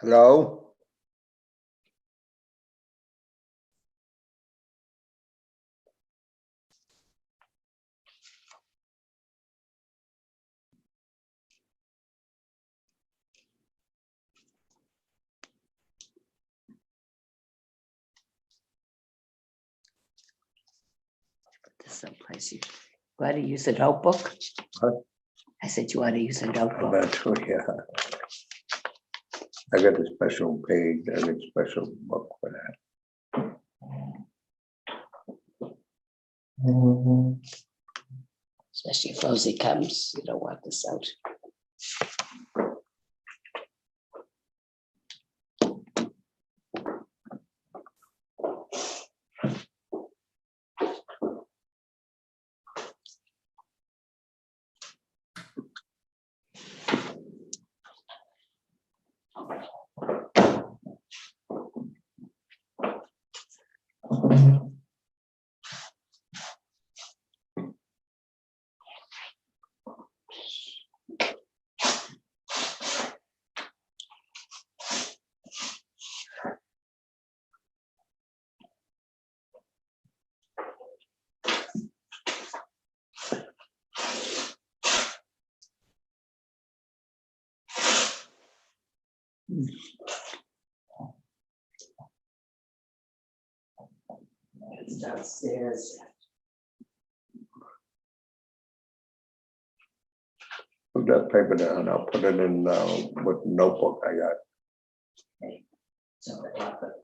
Hello? Someplace you ought to use a notebook. What? I said you ought to use a I'm notebook. not sure, yeah. I got a special page and a special book for that. Especially if Rosie comes, you don't want this out. It's downstairs. Put that paper down, I'll put it in what notebook I got. So I got the-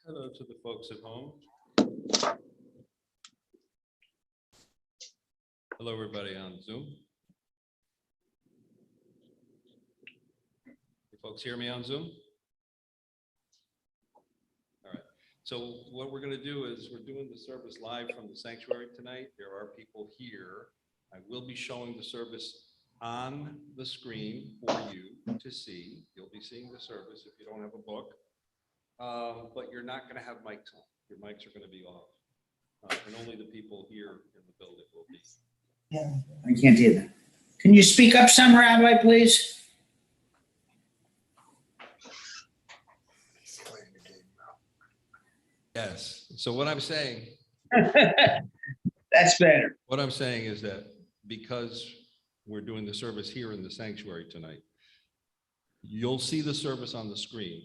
Hello to the folks at home. Hello, everybody on Zoom. You folks hear me on Zoom? All right. So what we're going to do is we're doing the service live from the sanctuary tonight. There are people here. I will be showing the service on the screen for you to see. You'll be seeing the service if you don't have a book. But you're not going to have mics on. Your mics are going to be off. And only the people here in the building will be. Yeah, I can't hear that. Can you speak up some, Rabbi, please? Yes. So what I'm saying, That's better. what I'm saying is that because we're doing the service here in the sanctuary tonight, you'll see the service on the screen.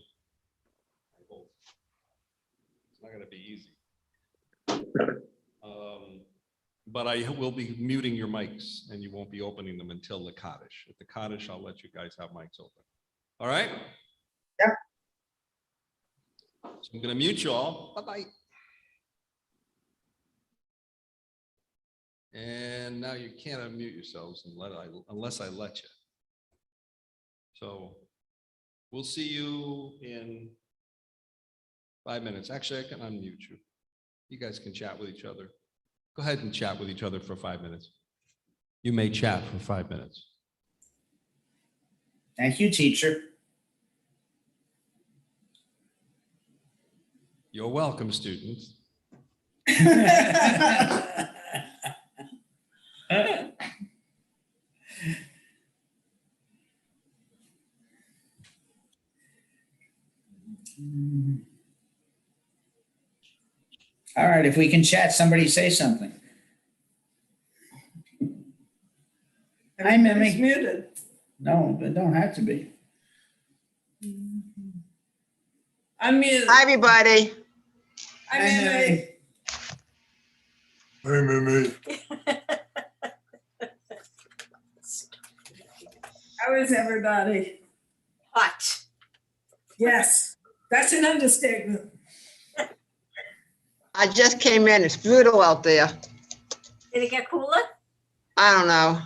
I hope. It's not going to be easy. But I will be muting your mics and you won't be opening them until the Kaddish. At the Kaddish, I'll let you guys have mics open. All right? Yeah. So I'm going to mute you all. Bye-bye. And now you can't unmute yourselves unless I let you. So we'll see you in 5 minutes. Actually, I can unmute you. You guys can chat with each other. Go ahead and chat with each other for 5 minutes. You may chat for 5 minutes. Thank you, teacher. You're welcome, students. All right, if we can chat, somebody say something. Hi, Mimi. It's muted. No, it don't have to be. I'm muted. Hi, everybody. I'm Hi, muted. Hey, Mimi. How is everybody? Hot. Yes, that's an understatement. I just came in. It's brutal out there. Did it get cooler? I don't know.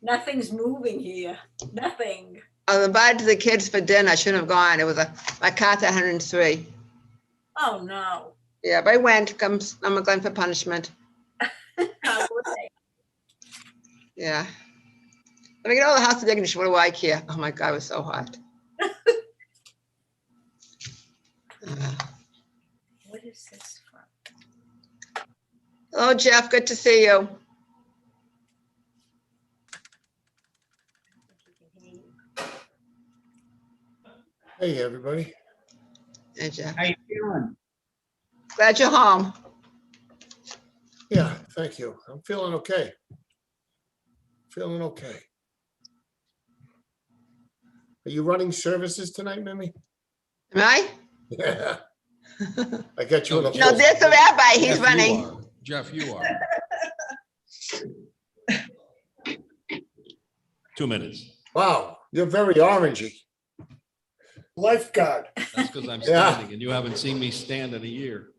Nothing's moving here. Nothing. I was invited to the kids for dinner. I shouldn't have gone. It was my car's at 103. Oh, no. Yeah, but I went. I'm going for punishment. How would they? Yeah. Let me get all the house of dignity. What do I care? Oh my God, it was so hot. What is this from? Hello, Jeff. Good to see you. Hey, everybody. Hey, Jeff. How you feeling? Glad you're home. Yeah, thank you. I'm feeling okay. Feeling okay. Are you running services tonight, Mimi? Am I? Yeah, I got you in a. No, there's the rabbi. He's Jeff, you running. are. Jeff, you are. 2 minutes. Wow, you're very orangey. Lifeguard. That's because I'm Yeah. standing and you haven't seen me stand in a year.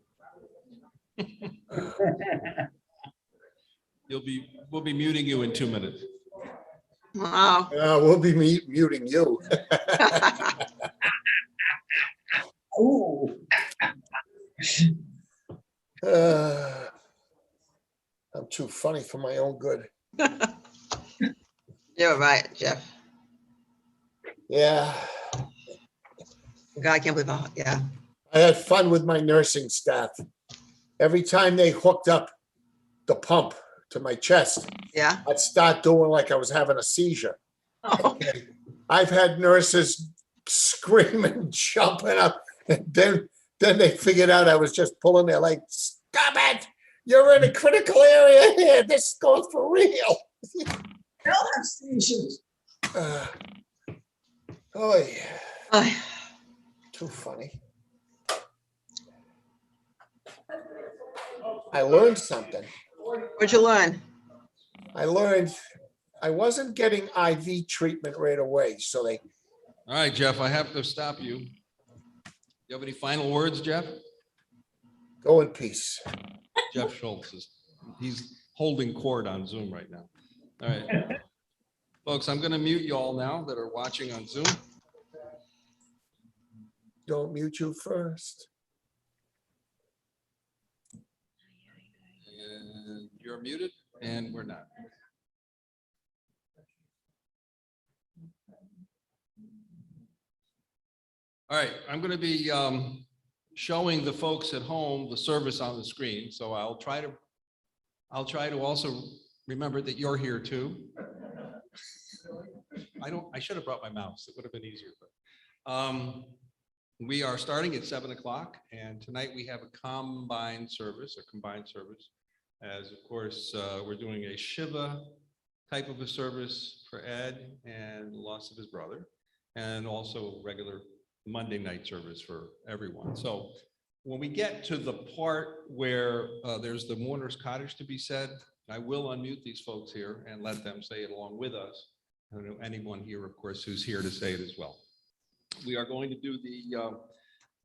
We'll be muting you in 2 minutes. Wow. We'll be muting you. Ooh. I'm too funny for my own good. You're right, Jeff. Yeah, God, I can't believe how, yeah. I had fun with my nursing staff. Every time they hooked up the pump to my chest, Yeah. I'd start doing like I was having a seizure. Oh, I've had nurses screaming, jumping up, and then they figured out I was just pulling their leg. Stop it! You're in a critical area here. This is going for real. They'll have seizures. Oh yeah, ay. too funny. I learned something. What'd you learn? I learned I wasn't getting IV treatment right away, so they. All right, Jeff, I have to stop you. You have any final words, Jeff? Go in peace. Jeff Schultz he's holding court on Zoom right now. All right. Folks, I'm going to mute you all now that are watching on Zoom. Don't mute you first. And you're muted and we're not. All right, I'm going to be showing the folks at home the service on the screen. So I'll try to also remember that you're here too. I should have brought my mouse. It would have been easier. But we are starting at 7 o'clock, and tonight we have a combined service, as of course we're doing a Shiva type of a service for Ed and the loss of his brother, and also regular Monday night service for everyone. So when we get to the part where there's the mourner's cottage to be said, I will unmute these folks here and let them say it along with us. I don't know anyone here, of course, who's here to say it as well. We are going to do the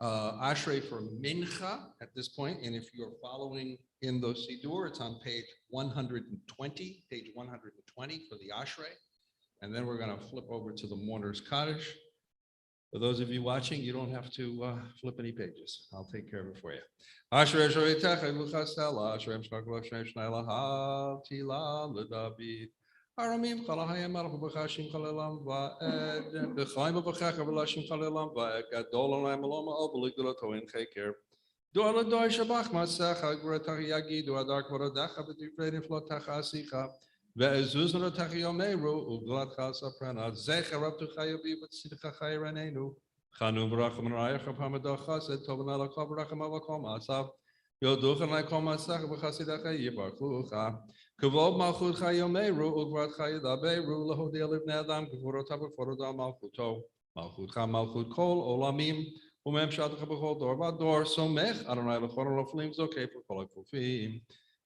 Ashrei for Mincha at this point, and if you're following in the Siddur, it's on page 120, for the Ashrei, and then we're going to flip over to the mourner's cottage. For those of you watching, you don't have to flip any pages. I'll take care of it for you. Ashrei shoreitech v'chastela, Ashrei mshkakla Ashrei shnei lahav tila l'David. Aramim chalahayim alach b'chashim chalelam va'ed b'chaim b'chacha v'lashim chalelam va'ed gadol alayim aloma obeligdolato in cheker. Dor l'dor shabach masecha g'retach yagidu adar kvodadecha v'divrei niflotecha asicha. Ve'ezuz l'tach yomeru u'gladcha saprana zecher rabtucha yavi v'tzidcha chayranenu. Chanu v'racham ra'ayach ha'pamadah chased tovna l'kov v'racham avakom asav. Yoduchan l'kom asach v'chasidecha yibarchucha. Kavod malchutcha yomeru ugvadcha yidaberu lahodei livnei adam gvurota b'forodam malchuto malchutcha malchut kol olamim umem shadcha b'chol dor v'ador somech Adonai l'chol l'flim zokei v'kol ha'kufim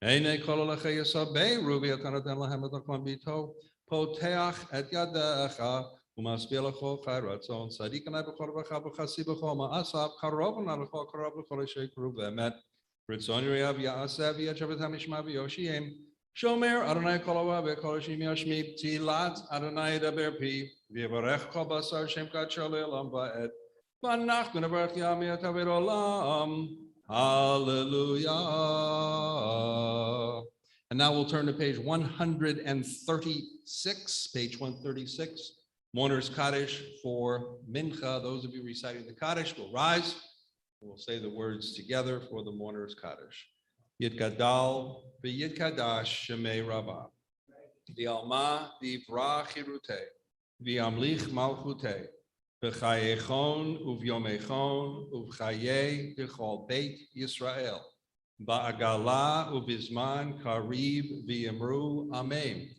einei kol alecha yisaberu v'yatanaden lahem et haklam bito poteach et yadecha umaspil l'chol chai ratzon tzadikanai b'chol v'cha b'chasi b'chol ma'asav karovan l'chol karov l'chol sheikru v'emet Ritzon Yirav Ya'aseh v'yachavet hamishma v'yoshiyim Shomer Adonai kolava ve'koloshim yashmid tilat Adonai daber pi v'yavarech kol basar shem kadsha le'olam va'ed v'anachnu nevarech yami ataver olam. Hallelujah. And now we'll turn to page 136, page 136, Mourner's Kaddish for Mincha. Those of you reciting the Kaddish will rise. We'll say the words together for the Mourner's Kaddish. Yitgadal v'yitkadash shemei Rabbah. V'alma divrah chirutei. V'amlich malchutei. V'chayechon uvyomechon uvchaye dechol beit Yisrael. Ba'agala ubizman kariv v'yemru amen.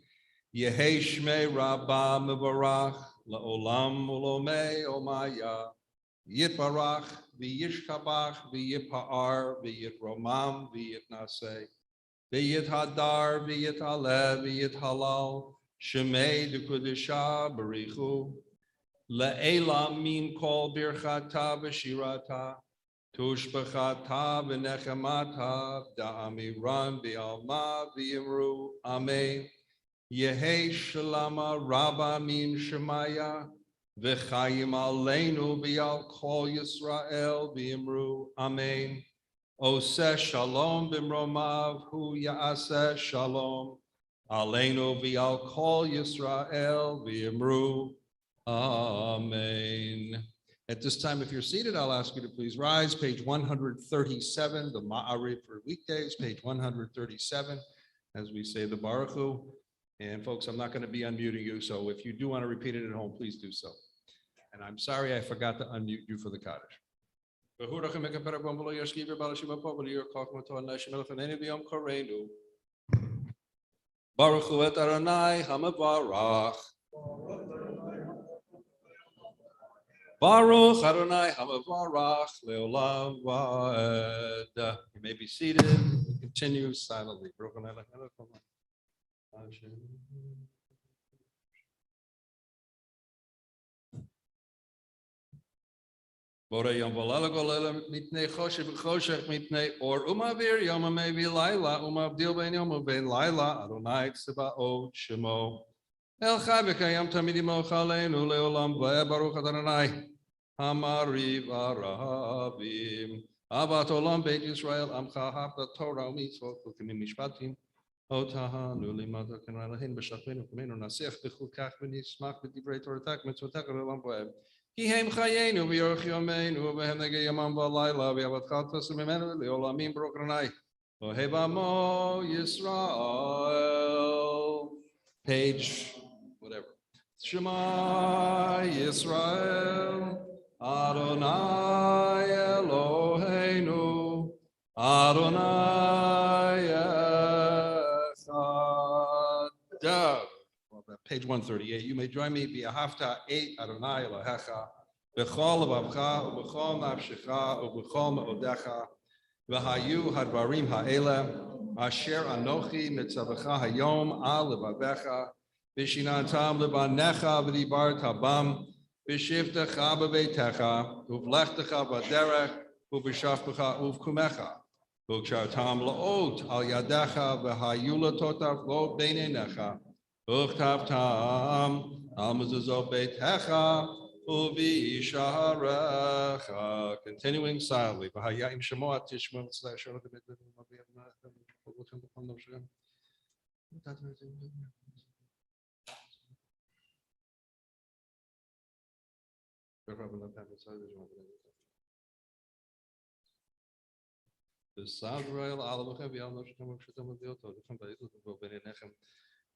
Yehi shmei rabba mevarach la'olam ulomei omaya. Yitbarach v'yishkabach v'yipa'ar v'yitromam v'yitnaseh. V'yithadar v'yitalev v'yithalal. Shemei dekudisha barichu. Le'ela min kol birchata v'shirata. Tushbachata v'nechemata da'amiran v'alma v'yimru amen. Yehi shalama rabba min shemaya. V'chayim aleinu v'al kol Yisrael v'yimru amen. Oseh shalom b'mromav hu ya'aseh shalom. Aleinu v'al kol Yisrael v'yimru amen. At this time, if you're seated, I'll ask you to please rise. Page 137, the Ma'ariv for weekdays, page 137, as we say the Baruch Hu. And folks, I'm not going to be unmuting you, so if you do want to repeat it at home, please do so. And I'm sorry I forgot to unmute you for the Kaddish. Baruch Hu et Adonai hamavarach. Baruch Adonai hamavarach leolam va'ed. You may be seated. We continue silently. Bora yom volala golala mitnei choshev choshech mitnei or umavir yom amevi laila umavdil ben yom ben laila Adonai tzebaot shemo el chai v'kayam tamid imocha aleinu leolam va'ed baruch Adonai hamariv arabim avat olam beit Yisrael amcha hafta Torah u'mitzvot v'kimim mishpatim otahanu limata kenalahin b'shachmenu k'menu nasich b'chukach v'nismach b'divrei Toratak mitzvotach leolam va'ed. Kihem chayenu v'yorch yomeinu v'hem negei yamam v'alayla v'yavat chatas v'menu le'olamim baruch Adonai ohevamo Yisrael. Page, whatever. Shema Yisrael Adonai Eloheinu Adonai Echad. Page 138. You may join me. V'ahavta et Adonai Elohecha b'chol levavcha u'b'chol nafshecha u'b'chol me'odecha v'hayu hadvarim ha'ele asher anochi mitzavecha hayom al levavecha v'shinantam levanecha v'dibar tabam v'shivtecha b'veitecha uvlechtecha b'derech uv'shaftecha uv'kumecha v'kshartam la'ot al yadecha v'hayu la'totav lo b'neinecha Uchtavtam al mezuzot beitecha u'v'isharecha. Continuing silently. V'hayim shemoat tishmon /. V'sadrel alavochem v'yal noshem v'kshetem v'diyoto v'chem v'yitut v'benechem.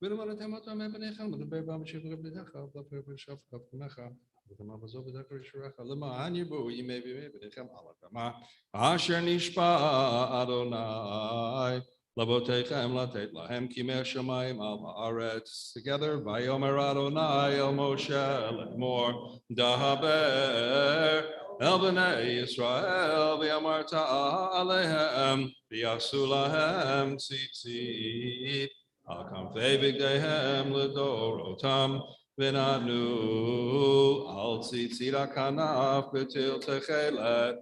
When I'm at Hamato, I'm having a ham with the bear bomb ship of the Deca, the paper shop of Mecha, with the Mabas over the Shuraka, Lima, and you may be maybe the Ham Alakama, Asher Nishpa Adonai, Labotechem Latet Lahem Kimer Shemaim Al Ma'aretz, together, Vayomer Adonai, El Moshe, Lemor, Dahaber, El Bnei Yisrael, V'amarta Alehem, V'yasulahem Tzitzit. Al kamfei b'gdeihem l'dorotam v'nanu al tzitzit kanaf b'til techelet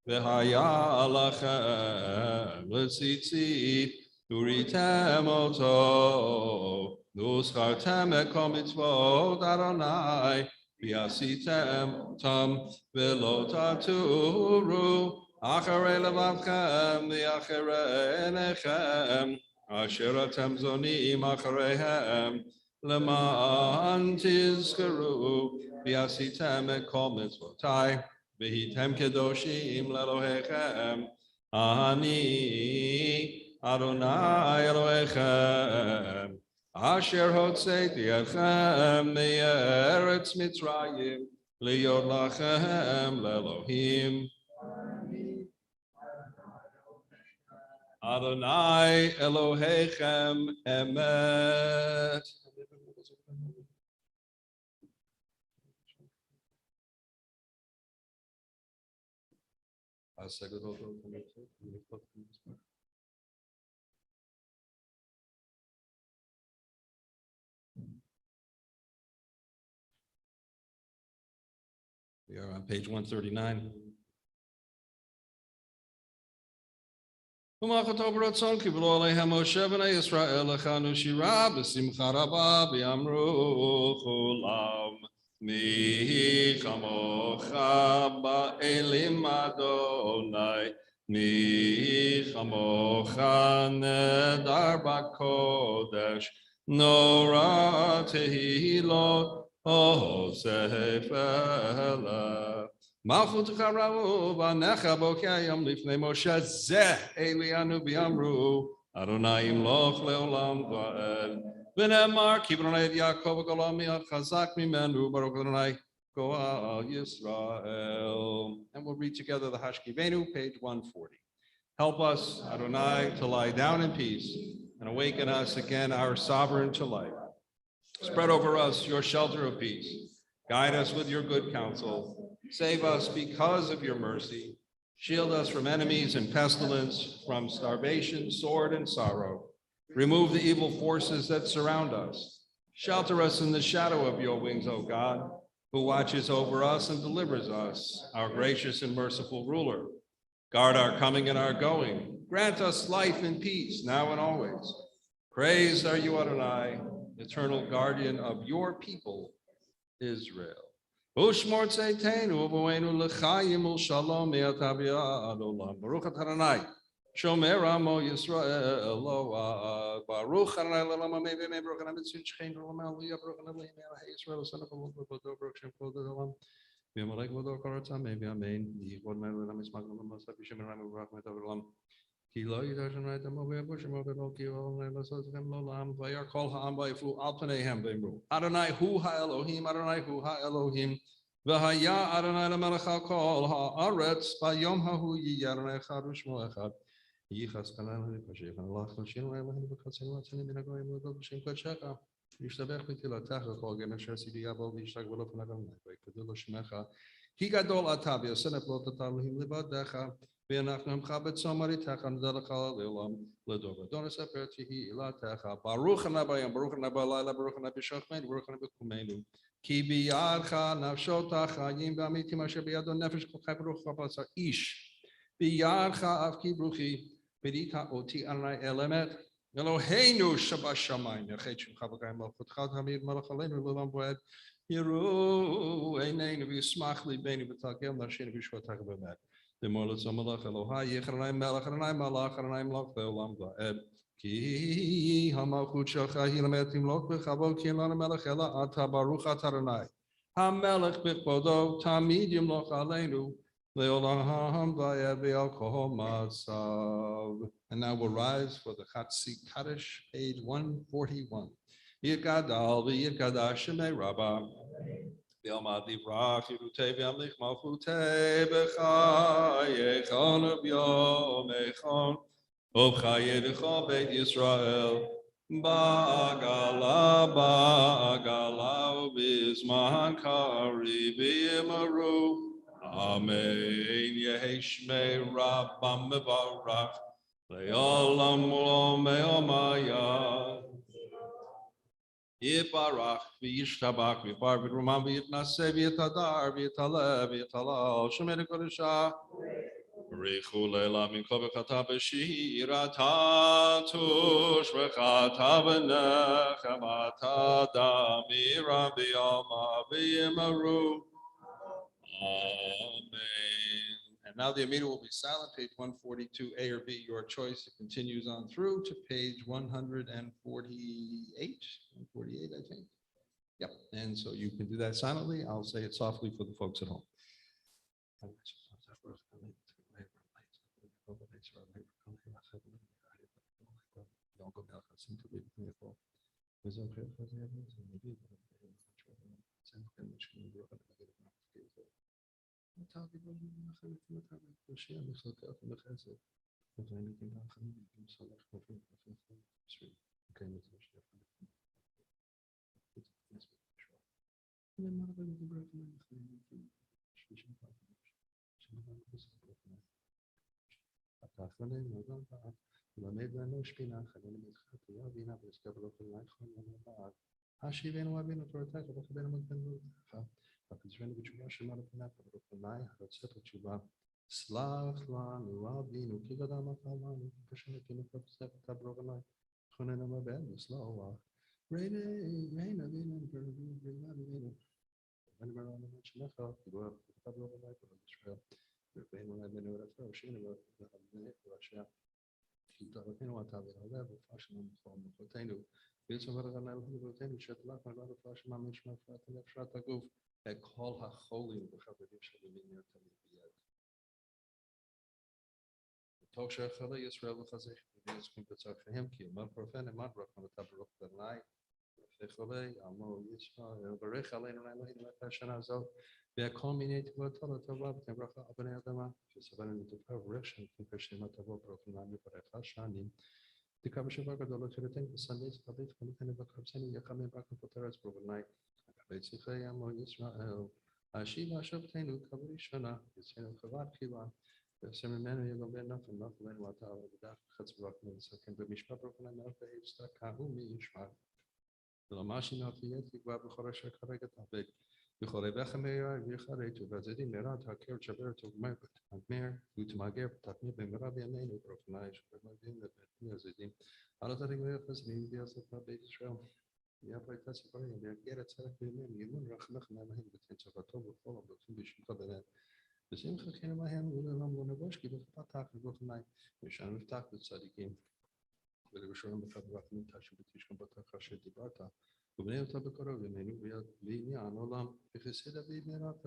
v'haya lachem l'tzitzit uritem oto nuschartem ekol mitzvot Adonai v'yasitem otam v'lo taturu acharei levavchem v'acharei enechem Asher atem zonim achareihem leman tizkaru v'asitem ekol mitzvotai v'hitem kedoshim lelohechem ani Adonai Elohechem Asher hotzeiti etchem me'eretz Mitzrayim Liyot lachem leElohim. Adonai Elohechem emet. We are on page 139. Umachato b'ratzon kiblo aleihem Moshe b'nei Yisrael lechanu shira b'simcha rabba v'yamru chulam mi chamocha ba'elim Adonai mi chamocha nedar b'kodesh nora tehilot osef eleh. Malchut charavu v'necha bokayim lifnei Moshe zeh Elianu b'yamru Adonai imloch leolam va'ed v'nemar kibronei et Yaakov v'golam mi'ad chazak mimenu baruch Adonai goal Yisrael. And we'll read together the Hashkivenu, page 140. Help us, Adonai, to lie down in peace and awaken us again, our sovereign to life. Spread over us your shelter of peace. Guide us with your good counsel. Save us because of your mercy. Shield us from enemies and pestilence, from starvation, sword, and sorrow. Remove the evil forces that surround us. Shelter us in the shadow of your wings, O God, who watches over us and delivers us, our gracious and merciful ruler. Guard our coming and our going. Grant us life and peace now and always. Praised are you, Adonai, eternal guardian of your people, Israel. Ushmor tzeitenu uvoenu l'chaim u'shalom me'ata v'ad olam. Baruch Adonai, shomer amo Yisrael Eloah. Baruch Adonai l'olam amei v'mei. Baruch Adonai mitzvin shchein l'olam aliyah. Baruch Adonai me'alei Yisrael son of Elon v'vodo. Baruch Shem kol d'olam. V'yamalek v'vodo karatzah mei v'amein. Yichvod mei l'olam yismak l'olam l'asaf yishem l'olam v'barach mei t'olam. Ki lo yidashem ra'et amo v'yabushim v'lo ki l'olam l'asaf yishem l'olam v'yar kol ha'am v'yifu al pneihem v'imru. Adonai hu ha'Elohim. Adonai hu ha'Elohim. V'haya Adonai l'melech ha'kol ha'aretz b'yom hahu yiyeh Adonai echad u'shmo echad yichas kanal v'kashech anlach l'shinu Elohim v'chatzinu atzinu min hagoyim l'odot b'shem kodshecha yishtabech b'tilatecha kol gen asher sidi yavo v'yishtag v'lo f'nagam v'yikvadu l'shmecha ki gadol ata v'yosenet lo t'talohim libadecha v'yanachnu emcha b'tzomar itecha n'delecha l'olam l'dor v'adon eseper tihi ilatecha baruch hanabayim baruch hanabayim baruch hanabishachmein baruch hanabikumeinu Ki biyadcha nafshota chayim v'amitim asher biyado nefesh kol chai baruch ha'basar ish biyadcha avki bruchi v'dita oti Adonai elemet Eloheinu shabashamayim yachet shemcha b'kayim malchutcha tamid malach aleinu l'olam v'ed yiru eineinu v'yismach libeinu v'tagel nashenu v'shvotach v'med v'mor l'tzom malach Elohai yich Adonai melech Adonai malach Adonai malach v'olam v'ed Ki hamalchut shelcha hi lametim lok b'chavod ki elana melech ela ata baruch Adonai hamelech b'kvodo tamid yimloch aleinu leolam v'yed v'al kol matzav. And now we'll rise for the Chatzi Kaddish, page 141. Yikadal v'yikadash shemei Rabbah v'yomad livrach yirutei v'yamlich malchutei b'chayechon v'yomechon Obchayedecha Beit Yisrael, Ba'agala, Ba'agala, Ubizman Kari V'yimaru, Amen. Yehi Shmei Rabbam Mevarach, Le'olam U'lom Me'omaya, Yiparach V'yishtabach, V'yipar V'rumam V'yitnaseh V'yitadar V'yitaleh V'yitalal, Shemei Kodesha, Richulela min kol v'chata b'shira tatush v'chata v'nechem ata damira v'yama v'yimaru. Amen. And now the Amida will be silent, page 142, A or B, your choice. It continues on through to page 148, 148, I think. Yep, and so you can do that silently. I'll say it softly for the folks at home. סלח לנו אבינו כי גדלנו חלנו כשנתנו כבשת תברוגני חוננו מבן וסלוח ריינה בינו ורבינו ואני אומר לנו שלך תבוא תברוגני ישראל רבינו אבינו רפאו שינו ורשע תתרפנו אתה ולהלב ופשנו מכל מחותינו ויצום ורגנה לחברותינו שתלך מלבד ופשמה משמע פרט הנפשת הגוף את כל החולים וחברים שלי מנר תמיד ביד טוב שחלה ישראל וחזק ויזכם בצרכיהם כי אמר פרופן אמר ברכה ותברוך בני וחולי עמו ישראל ברך עלינו אלוהינו את השנה הזאת והכל מיני תקוות לטובה ותברכה על בני אדמה שסבנו לטובה וברך שנתן כשמה תבוא ברוך לנו ברך השנים תקרא בשבר גדול לתחילתנו וסנדס חבית חמתנו בקרבצנו יחמם ברכה פותרס ברבני הקבי צריכי עמו ישראל השיבה השבתנו כבראשונה יצאנו חברת תחילה ועשה ממנו יגבה נפל נפל לנו אתה ובדך חץ ברוך נסכם במשפט ברוך למלך והצדקה ומישמע ולמש נפייט תקווה בכל אשר כרגע תעבד בכל רבך מהרה ויחרתו והזדים מהרה תעקר תשבר תגמר ותמגר ותתמיר במהרה בימינו ברוך נאי שבמדים לבית הזדים על התרגמי החסדים ויעשת בית ישראל יפה את הסיפורים ויגר את צרך בימינו ימון רחמך מעמהם ותן צבתו וכל הבלוכים בשמך בלב בשמחה כן עמהם ולעולם לא נבוש כי בפתח ובפני ושאנו נפתח בצדיקים ולראשונים בחברת נתש ובתשכם בתך אשר דיברת ובני אותה בקרוב ימינו ועניין עולם וחסד אביב מרת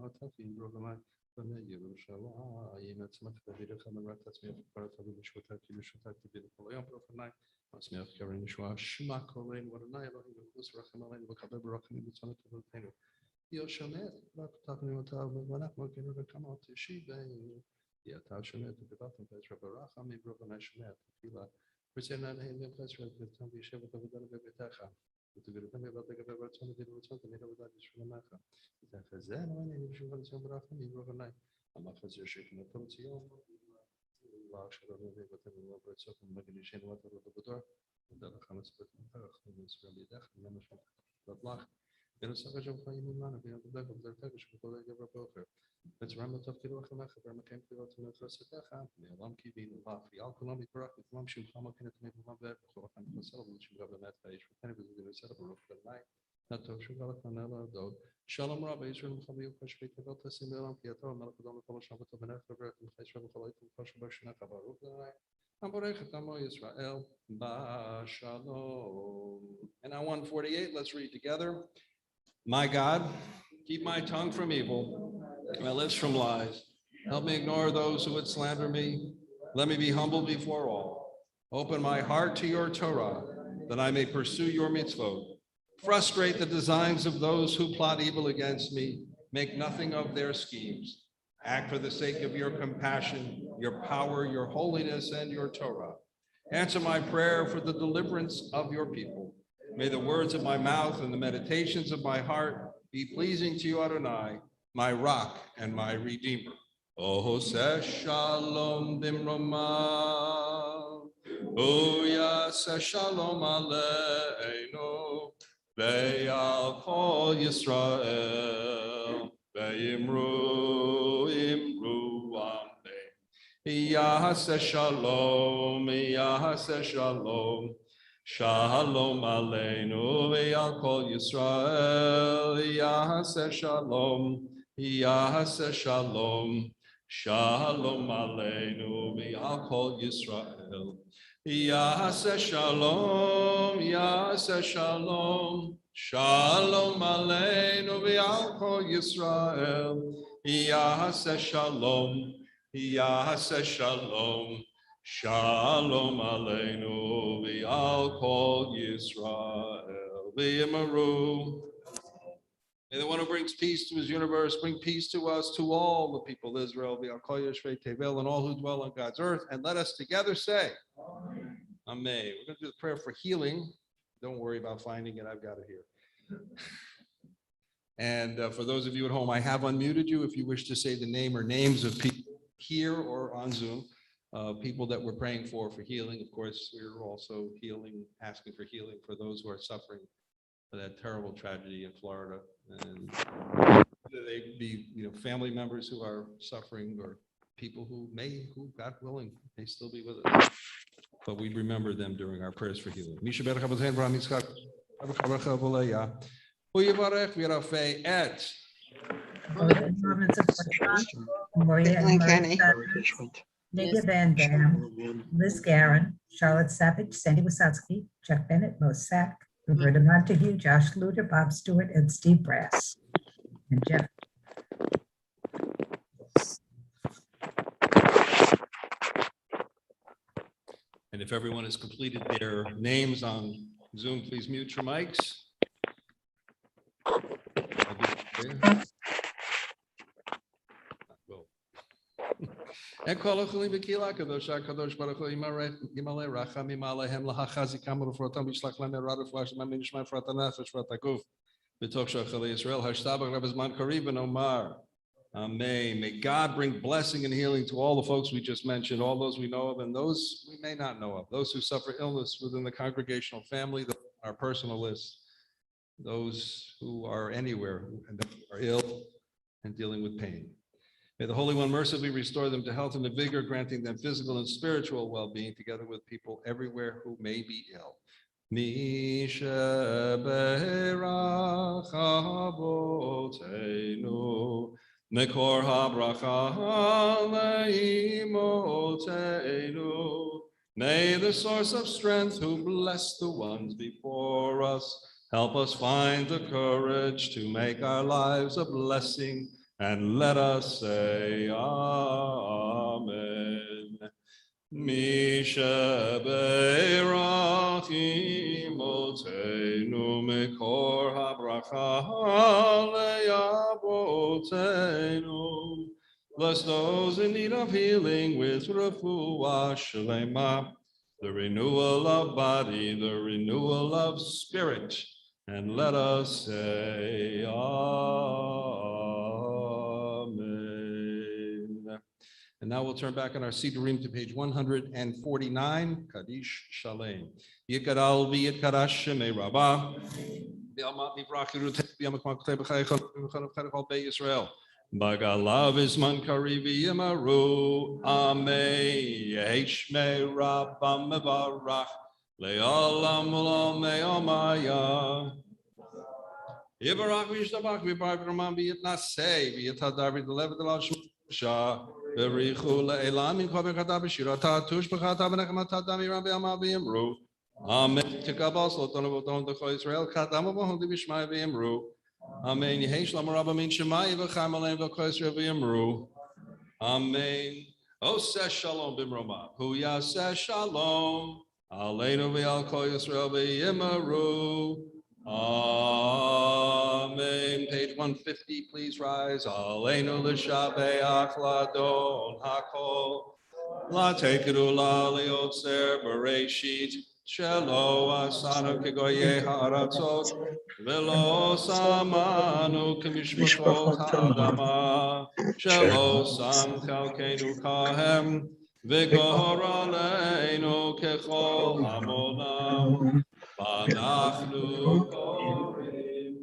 התפים ברוגמי בני ירושלים עצמך תבירך מרת עצמך פרת ובשבותה כי בשבותה תביא לכל היום ברוכני עצמך קרן ישועה שמע קולנו ורנאי אלוהים וחוס ורחם עלינו וקבל ברחמים בצונת תבלתנו יושמד ותפנו אותה ואנחנו כאילו וכמה תשיבנו כי אתה שומע תגבתם בעזרה ברכה מברוכני שומע תפילה ורצינו להם בעזרה ותתם וישבת עבודה בביתך ותגרתם בבת לגבי ברצון ודין ורצון תמיד עבודה בשבילמך ותחזנו עינינו בשביל רצון ברכה מברוכני המחזיר שכנתו ציון לא שלנו ובתנו וברצון ומגנישנו ואתה לא בדור ודרך המצפת מפרח ונסבר לידך ונמשך לבלח ונוסף אשר חיים ממנו וינתבק ובדלתך שבכל רגע בבוקר וצרם לתפקידו החמך ומקיים תפילות ונפרסתך מעולם קיווינו לך ויעל כולם יתברך וכולם שמך מקן את מיממה בכל החיים חסר ולשמך באמת האיש ותן בזוגי וסדר ברוך בני נטוב שוגע לפנה לעדות שלום רב ישראל מחבי ופשבי תבל תשים בעולם כי אתה המלך אדום לכל השם וטוב בנך וברך לך ישראל וכל היתו וכל שבר שנך ברוך בני המבורך את עמו ישראל בשלום. And on 148 let's read together. My God, keep my tongue from evil, my lips from lies. Help me ignore those who would slander me. Let me be humble before all. Open my heart to your Torah, that I may pursue your mitzvot. Frustrate the designs of those who plot evil against me. Make nothing of their schemes. Act for the sake of your compassion, your power, your holiness, and your Torah. Answer my prayer for the deliverance of your people. May the words of my mouth and the meditations of my heart be pleasing to you, Adonai, my rock and my redeemer. Oh, say shalom bimroma. Oh, yes, shalom aleinu. Ve'al kol Yisrael. Ve'imru amen. Yahase shalom, Yahase shalom. Shalom aleinu ve'al kol Yisrael, Yahase shalom, Yahase shalom. Shalom aleinu ve'al kol Yisrael, Yahase shalom, Yahase shalom. Shalom aleinu ve'al kol Yisrael, Yahase shalom, Yahase shalom. Shalom aleinu v'al kol Yisrael v'yimaru. May the one who brings peace to his universe bring peace to us, to all the people of Israel, and all who dwell on God's earth. And let us together say, Amen. We're going to do the prayer for healing. Don't worry about finding it. I've got it here. And for those of you at home, I have unmuted you if you wish to say the name or names of people here or on Zoom, people that we're praying for healing. Of course, we're also asking for healing for those who are suffering for that terrible tragedy in Florida. And whether they be, family members who are suffering or people who God willing, may still be with us. But we remember them during our prayers for healing. Who Yivarech v'Yarafeh et Maria Kenny. Lydia Van Dam, Liz Guerin, Charlotte Savage, Sandy Wasatski, Chuck Bennett, Mo Sack, Roberta Montague, Josh Luder, Bob Stewart, and Steve Brass. And Jeff. And if everyone has completed their names on Zoom, please mute your mics. And call a Chulim Bekila Kadosh Kadosh Baruch Hu Yimale Racham Yimalehem Lahachazikam Rufrotam Yishlach Lem Erad Flash Mamin Shma Frata Nefesh Frata Guf B'Tok Shachal Yisrael Hashtabach Rabazman Karib and Omar. Amen. May God bring blessing and healing to all the folks we just mentioned, all those we know of and those we may not know of, those who suffer illness within the congregational family, our personal list, those who are anywhere and are ill and dealing with pain. May the Holy One mercifully restore them to health and to vigor, granting them physical and spiritual well-being together with people everywhere who may be ill. Mekor habracha leimotenu. May the source of strength who bless the ones before us help us find the courage to make our lives a blessing, and let us say Amen. Misha beirach imotenu mekor habracha le'avotenu. Bless those in need of healing with refuah shlema, the renewal of body, the renewal of spirit, and let us say Amen. And now we'll turn back on our Siddurim to page 149, Kaddish Shalem. Yikaral v'yikarash shemei Rabbah, v'yamat nivrachiru v'yamak maktei b'chayechon v'chol Beit Yisrael. Bagalav isman kari v'yimaru, Amen. Yeheshmei Rabbah mevarach, le'olam u'lam me'omaya. Yivarach v'yishtabach v'yibarach v'ramam v'yitnaseh v'yitadar v'yitalev v'dalal shmashah. Berichu le'elam in kover chata b'shirata tush b'chata b'nechmata damiram v'yama v'yimru. Amen. Tikabal sloton v'oton d'chol Yisrael kadam v'ohon d'bishmai v'yimru. Amen. Yehesh lam rabba min shemai v'cham alein v'chol Yisrael v'yimru. Amen. Oseh shalom b'mroma. Hu yaseh shalom. Aleinu v'yal kol Yisrael v'yimru. Amen. Page 150, please rise. Aleinu l'shabeach ladon hakol. La tekeru la liotzer bereshit. Shelo asanu kegoye haratzot. Velo samanu kemishpachot ha'adama. Shelo sam chalkenu kahem. V'gohor aleinu kechol hamonam. V'anachnu korim.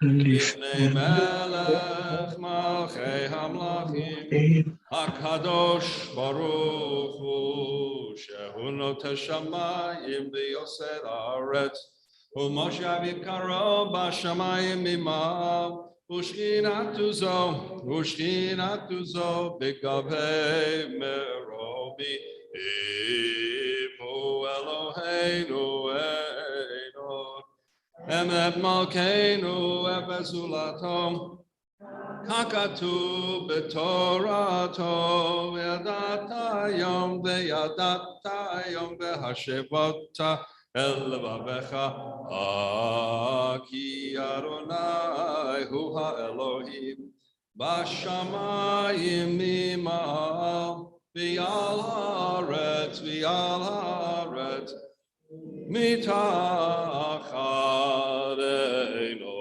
Lifnei melech malchei hamlachim. HaKadosh Baruch Hu. Shehu noter shamayim v'yoser haaretz. U'moshe aviv karo b'shamayim imav. U'shchinatu zo b'gavhei merobi. Imu Eloheinu Eidon. Emet malkeinu efezulatom. Kakatu betorato ve'adata yom ve'hashevota אל לבבך, כי אדוני הוא האלוהים, בשמיים ממעל, ועל הארץ, מתחת עינו.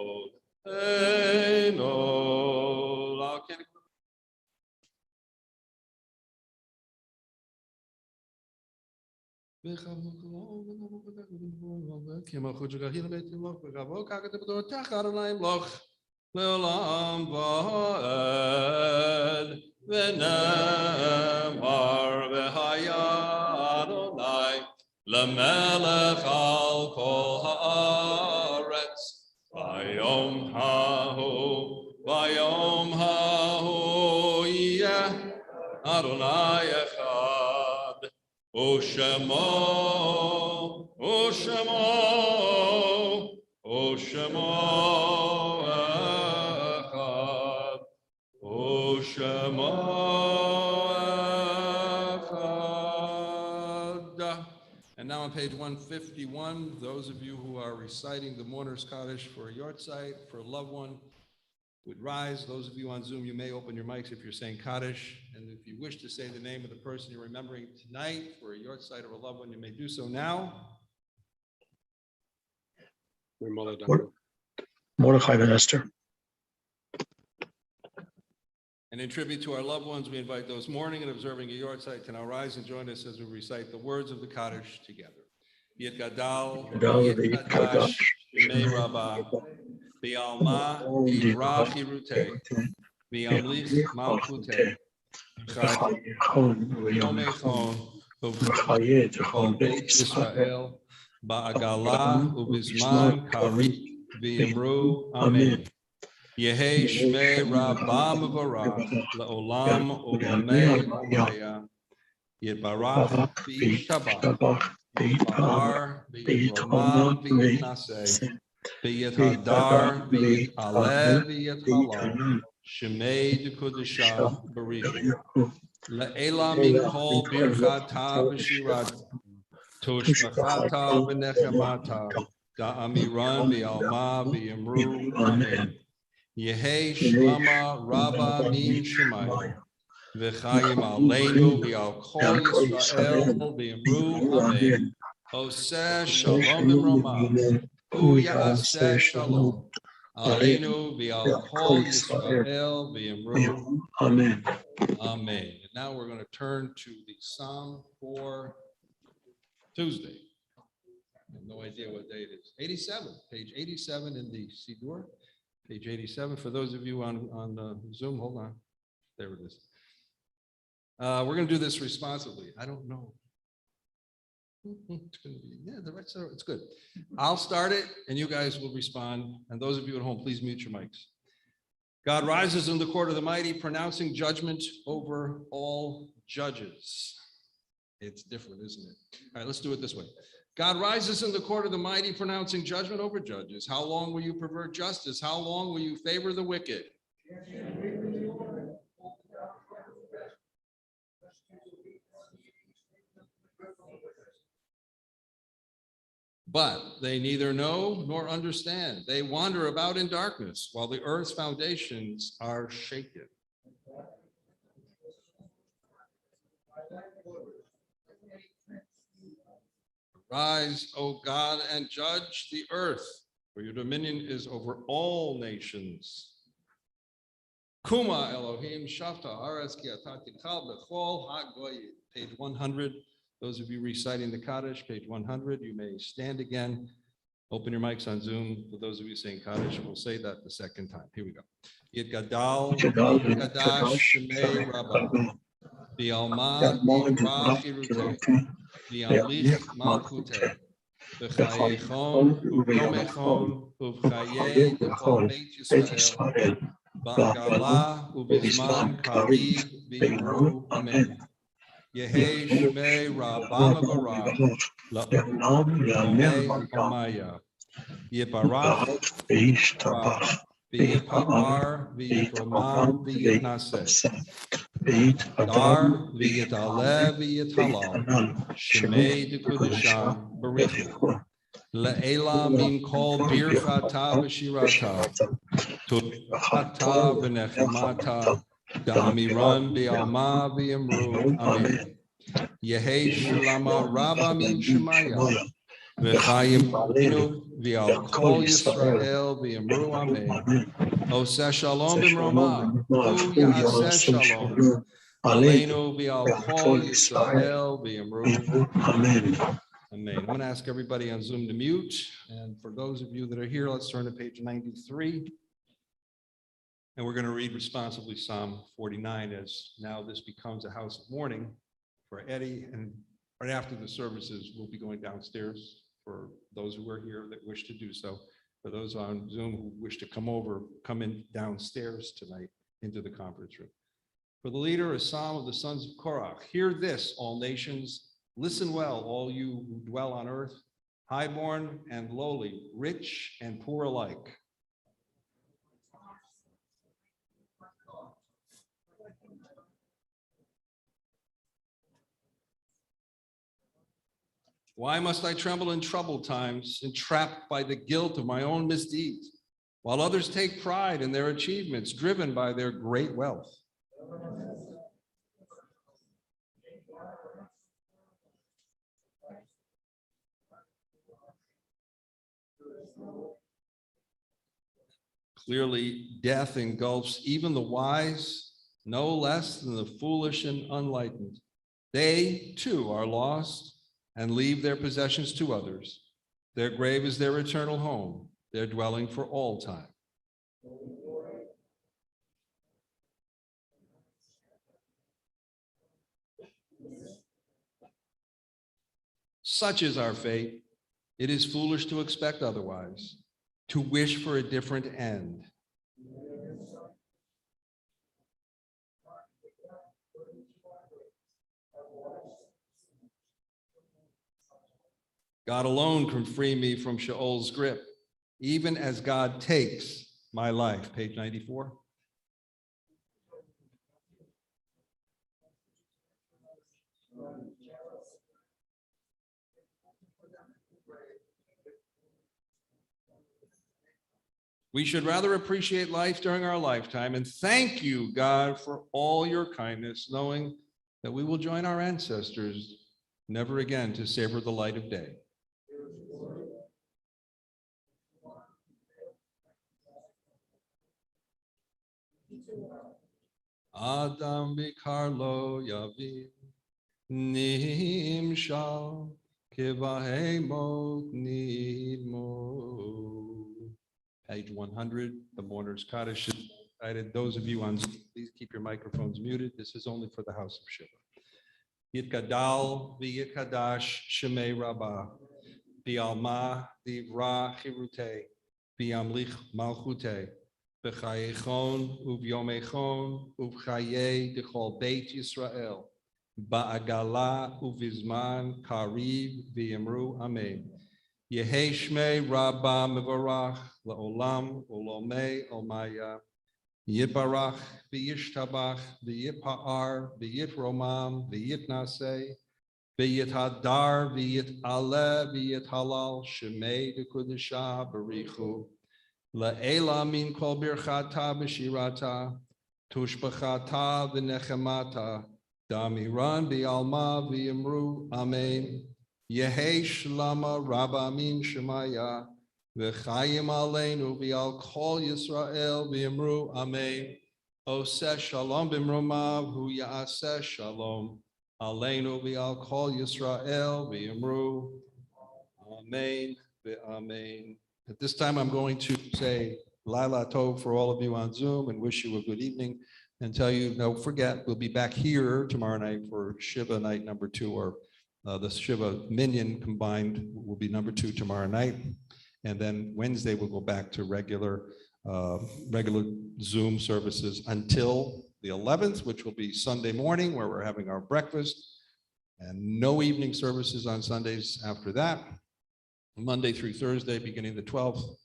לעולם ועד, ונאמר והיה אדוני למלך על כל הארץ, ביום ההוא יהיה אדוני אחד, ושמו אחד, ושמו אחד. And now on page 151, those of you who are reciting the Mourner's Kaddish for a yahrzeit, for a loved one, would rise. Those of you on Zoom, you may open your mics if you're saying Kaddish. And if you wish to say the name of the person you're remembering tonight for a yahrzeit of a loved one, you may do so now. Mordechai ben Esther. And in tribute to our loved ones, we invite those mourning and observing a yahrzeit to now rise and join us as we recite the words of the Kaddish together. Yit Gadal, Yit Kadash, Shemei Rabbah, Bi'alma, Yivrach Yiruteh, Bi'amlich Malchuteh, Yom Echon, B'chol Beit Yisrael, Ba'agala, U'bizman Karit, V'yimru, Amen. Yehei Shmei Rabbah Mevorach, Le'olam U'lamei Omaya, Yitbarach V'yishtabach, V'yitpar, V'yitroman, V'yitnaseh, V'yithadar, V'yit'aleh, V'yithalal, Shemei D'Kodesha Barichu, Le'ela Min Kol Birchata V'Shirat, Toshbachata V'Nechemata, Da'amiran V'Alma V'Yimru, Amen. Yehei Shlama Rabba Min Shemai, V'chayim Aleinu V'al Kol Yisrael V'Yimru, Amen. Oseh Shalom V'Romah, U'yaseh Shalom, Aleinu V'al Kol Yisrael V'Yimru, Amen. Amen. And now we're going to turn to the Psalm for Tuesday. I have no idea what day it is. 87, page 87 in the Siddur. Page 87. For those of you on Zoom, hold on. There it is. We're going to do this responsibly. I don't know. It's going to be, yeah, the right side. It's good. I'll start it and you guys will respond. And those of you at home, please mute your mics. God rises in the court of the mighty, pronouncing judgment over all judges. It's different, isn't it? All right, let's do it this way. God rises in the court of the mighty, pronouncing judgment over judges. How long will you pervert justice? How long will you favor the wicked? But they neither know nor understand. They wander about in darkness while the earth's foundations are shaken. Rise, O God, and judge the earth, for your dominion is over all nations. Kuma Elohim Shafta Aretz Ki Ata Tichal B'chol HaGoyim. Page 100. Those of you reciting the Kaddish, page 100, you may stand again. Open your mics on Zoom. For those of you saying Kaddish, we'll say that the second time. Here we go. Yit Gadal, Yit Kadash, Shemei Rabbah, Bi'alma, Yivrach Yiruteh, Bi'amlich Malchuteh, B'chayechon, U'yom Echon, U'v'chayei D'chol Beit Yisrael, Ba'agala, U'bizman Karid, V'yimru, Amen. Yehei Shmei Rabbah Mevorach, Le'olam Omaya, Yibarach V'yishtabach, V'yipar, V'yitroman, V'yitnaseh, V'yitadar, V'yitaleh, V'yithalal, Shemei D'Kodesha Barichu, Le'ela min kol birchata v'shirata. Tuchata v'nechemata. Da'amiran bi'alma v'yamru. Amen. Yehi shlama rabba min shemaya. V'chayim aleinu v'al kol Yisrael v'yamru. Amen. Oseh shalom b'mroma. Hu ya'aseh shalom. Aleinu v'al kol Yisrael v'yamru. Amen. Amen. I'm going to ask everybody on Zoom to mute. And for those of you that are here, let's turn to page 93. And we're going to read responsibly Psalm 49, as now this becomes a house of mourning for Eddie. And right after the services, we'll be going downstairs for those who are here that wish to do so. For those on Zoom who wish to come in downstairs tonight into the conference room. For the leader, a psalm of the sons of Korach. Hear this, all nations. Listen well, all you who dwell on earth, highborn and lowly, rich and poor alike. Why must I tremble in troubled times, entrapped by the guilt of my own misdeeds, while others take pride in their achievements, driven by their great wealth? Clearly, death engulfs even the wise, no less than the foolish and unenlightened. They, too, are lost and leave their possessions to others. Their grave is their eternal home, their dwelling for all time. Such is our fate. It is foolish to expect otherwise, to wish for a different end. God alone can free me from Sheol's grip, even as God takes my life. Page 94. We should rather appreciate life during our lifetime and thank you, God, for all your kindness, knowing that we will join our ancestors never again to savor the light of day. Adam bikarlo yavi nimshal kivahemot nidmo. Page 100, the mourner's Kaddish is cited. Those of you on Zoom, please keep your microphones muted. This is only for the house of Shiva. Yitkadal v'yikadash shemei rabbah v'alma divra chirute v'amlich malchute v'chayechon uv'yomechon uv'chaye dechol beit Yisrael ba'agala uv'izman kariv v'yamru amen. Yehi shmei rabbah mevarach la'olam ulomei omaya Yibarach v'yishtabach v'yipa'ar v'yitromam v'yitnaseh v'yithadar v'yit'aleh v'yithalal shemei v'kudeshah barichu la'ela min kol birchata v'shirata tushbachata v'nechemata da'amiran v'alma v'yamru amen. Yehi shlama rabba min shemaya V'chayim aleinu v'al kol Yisrael v'yamru amen. Oseh shalom b'mromav hu ya'aseh shalom. Aleinu v'al kol Yisrael v'yamru amen v'amen. At this time, I'm going to say Laila Tov for all of you on Zoom and wish you a good evening and tell you, don't forget, we'll be back here tomorrow night for Shiva night number 2, or the Shiva Minyan combined will be number 2 tomorrow night. And then Wednesday, we'll go back to regular Zoom services until the 11th, which will be Sunday morning, where we're having our breakfast, and no evening services on Sundays after that. Monday through Thursday, beginning the 12th,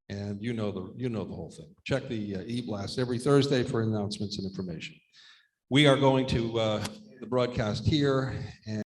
and you know the whole thing. Check the e-blast every Thursday for announcements and information. We are going to the broadcast here, and